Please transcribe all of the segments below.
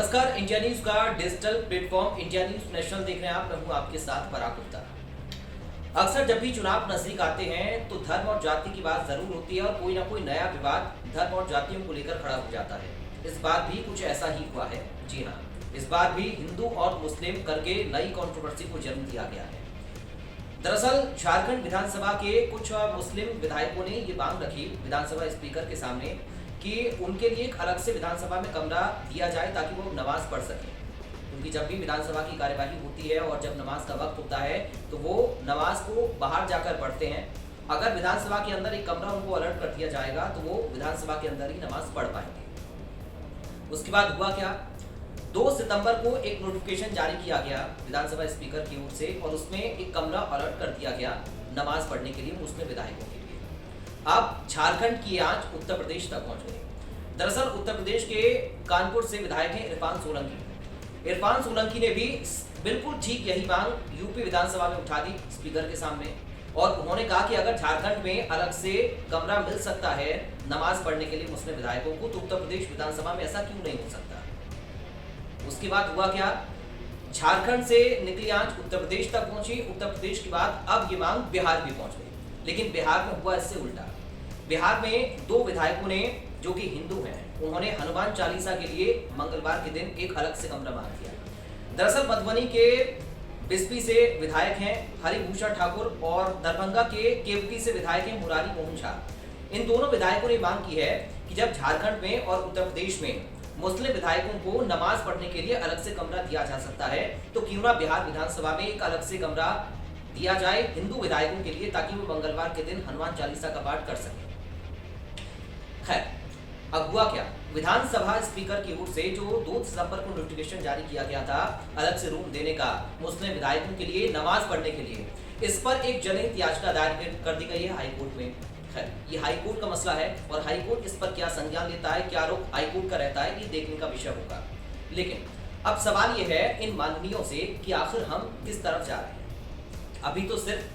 नमस्कार, India news का digital platform India news national देख रहे हैं आप। मैं हूं आपके साथ पराग गुप्ता। अक्सर जब भी चुनाव नजदीक आते हैं तो धर्म और जाति की बात जरूर होती है और कोई ना कोई नया विवाद धर्म और जातियों को लेकर खड़ा हो जाता है। इस बार भी कुछ ऐसा ही हुआ है। जी हाँ, इस बार भी हिंदू और मुस्लिम करके नई कंट्रोवर्सी को जन्म दिया गया है। दरअसल झारखंड विधानसभा के कुछ मुस्लिम विधायकों ने ये मांग रखी विधानसभा स्पीकर के सामने कि उनके लिए एक अलग से विधानसभा में कमरा दिया जाए ताकि वो नमाज पढ़ सकें। क्योंकि जब भी विधानसभा की कार्यवाही होती है और जब नमाज का वक्त होता है तो वो नमाज को बाहर जाकर पढ़ते हैं। अगर विधानसभा के अंदर एक कमरा उनको अलर्ट कर दिया जाएगा तो वो विधानसभा के अंदर ही नमाज पढ़ पाएंगे। उसके बाद हुआ क्या, 2 सितंबर को एक नोटिफिकेशन जारी किया गया विधानसभा स्पीकर की ओर से और उसमें एक कमरा अलर्ट कर दिया गया नमाज पढ़ने के लिए मुस्लिम विधायकों के लिए। अब झारखंड की आंच उत्तर प्रदेश तक पहुंच गई। दरअसल उत्तर प्रदेश के कानपुर से विधायक हैं इरफान सोलंकी। इरफान सोलंकी ने भी बिल्कुल ठीक यही मांग यूपी विधानसभा में उठा दी स्पीकर के सामने और उन्होंने कहा कि अगर झारखंड में अलग से कमरा मिल सकता है नमाज पढ़ने के लिए मुस्लिम विधायकों को तो उत्तर प्रदेश विधानसभा में ऐसा क्यों नहीं हो सकता। उसके बाद हुआ क्या, झारखंड से निकली आंच उत्तर प्रदेश तक पहुंची। उत्तर प्रदेश के बाद अब ये मांग बिहार भी पहुंच गई। लेकिन बिहार में हुआ इससे उल्टा। बिहार में 2 विधायकों ने जो कि हिंदू हैं उन्होंने हनुमान चालीसा के लिए मंगलवार के दिन एक अलग से कमरा मांग किया। दरअसल मधुबनी के बिस्पी से विधायक हैं हरिभूषण ठाकुर और दरभंगा के केवटी से विधायक हैं मुरारी मोहन झा। इन दोनों विधायकों ने मांग की है कि जब झारखंड में और उत्तर प्रदेश में मुस्लिम विधायकों को नमाज पढ़ने के लिए अलग से कमरा दिया जा सकता है तो क्यों ना बिहार विधानसभा में एक अलग से कमरा दिया जाए हिंदू विधायकों के लिए ताकि वो मंगलवार के दिन हनुमान चालीसा का पाठ कर सके। खैर, अब हुआ क्या, विधानसभा स्पीकर की ओर से जो 2 सितंबर को नोटिफिकेशन जारी किया गया था अलग से रूम देने का मुस्लिम विधायकों के लिए नमाज पढ़ने के लिए, इस पर एक जनहित याचिका दायर कर दी गई है हाईकोर्ट में। खैर, ये हाईकोर्ट का मसला है और हाईकोर्ट इस पर क्या संज्ञान लेता है, क्या रुख हाईकोर्ट का रहता है, ये देखने का विषय होगा। लेकिन अब सवाल ये है इन माननीयों से कि आखिर हम किस तरफ जा रहे हैं। अभी तो सिर्फ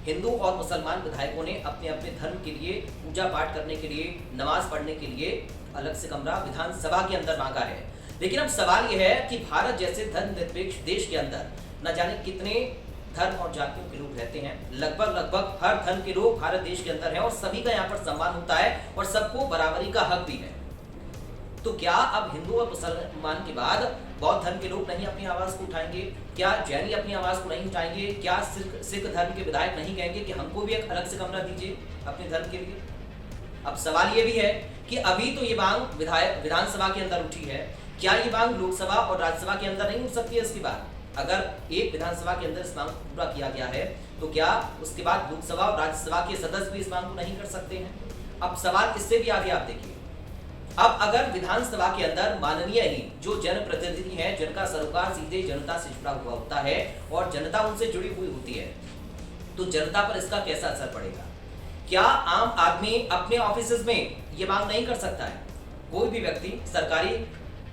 हिंदू और मुसलमान विधायकों ने अपने अपने धर्म के लिए पूजा पाठ करने के लिए नमाज पढ़ने के लिए अलग से कमरा विधानसभा के अंदर मांगा है। लेकिन अब सवाल यह है कि भारत जैसे धर्मनिरपेक्ष देश के अंदर न जाने कितने धर्म और जातियों के लोग रहते हैं। लगभग हर धर्म के लोग भारत देश के अंदर हैं और सभी का यहाँ पर सम्मान होता है और सबको बराबरी का हक भी है। तो क्या अब हिंदू और मुसलमान के बाद बौद्ध धर्म के लोग नहीं अपनी आवाज को उठाएंगे? क्या जैनी अपनी आवाज को नहीं उठाएंगे? क्या सिख धर्म के विधायक नहीं कहेंगे कि हमको भी एक अलग से कमरा दीजिए अपने धर्म के लिए? अब सवाल ये भी है कि अभी तो ये मांग विधानसभा के अंदर उठी है, क्या ये मांग लोकसभा और राज्यसभा के अंदर नहीं उठ सकती है? इसके बाद अगर एक विधानसभा के अंदर इस मांग को पूरा किया गया है तो क्या उसके बाद लोकसभा और राज्यसभा के सदस्य भी इस मांग को नहीं कर सकते हैं? अब सवाल इससे भी आगे आप देखिए, अब अगर विधानसभा के अंदर माननीय ही जो जनप्रतिनिधि हैं जिनका सरोकार सीधे जनता से जुड़ा हुआ होता है और जनता उनसे जुड़ी हुई होती है तो जनता पर इसका कैसा असर पड़ेगा? क्या आम आदमी अपने ऑफिस में ये मांग नहीं कर सकता है? कोई भी व्यक्ति सरकारी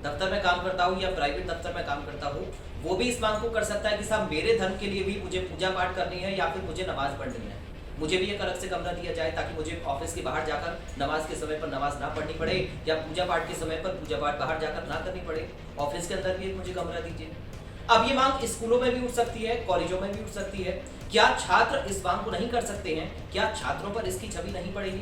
दफ्तर में काम करता हो या प्राइवेट दफ्तर में काम करता हो वो भी इस मांग को कर सकता है कि साहब मेरे धर्म के लिए भी मुझे पूजा पाठ करनी है या फिर मुझे नमाज पढ़नी है, मुझे भी एक अलग से कमरा दिया जाए ताकि मुझे ऑफिस के बाहर जाकर नमाज के समय पर नमाज ना पढ़नी पड़े या पूजा पाठ के समय पर पूजा पाठ बाहर जाकर ना करनी पड़े। ऑफिस के अंदर भी मुझे कमरा दीजिए। अब ये मांग स्कूलों में भी उठ सकती है, कॉलेजों में भी उठ सकती है। क्या छात्र इस मांग को नहीं कर सकते हैं? क्या छात्रों पर इसकी छवि नहीं पड़ेगी?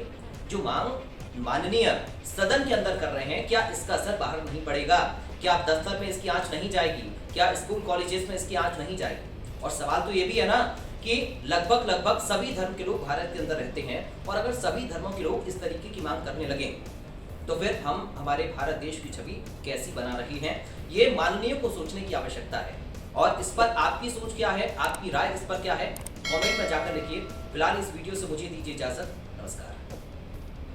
जो मांग माननीय सदन के अंदर कर रहे हैं क्या इसका असर बाहर नहीं पड़ेगा? क्या दफ्तर में इसकी आंच नहीं जाएगी? क्या स्कूल कॉलेजेस में इसकी आंच नहीं जाएगी? और सवाल तो ये भी है ना कि लगभग सभी धर्म के लोग भारत के अंदर रहते हैं और अगर सभी धर्मों के लोग इस तरीके की मांग करने लगे तो फिर हम हमारे भारत देश की छवि कैसी बना रही हैं? ये माननीय को सोचने की आवश्यकता है। और इस पर आपकी सोच क्या है, आपकी राय इस पर क्या है, कमेंट में जाकर लिखिए। फिलहाल इस वीडियो से मुझे दीजिए इजाजत। नमस्कार।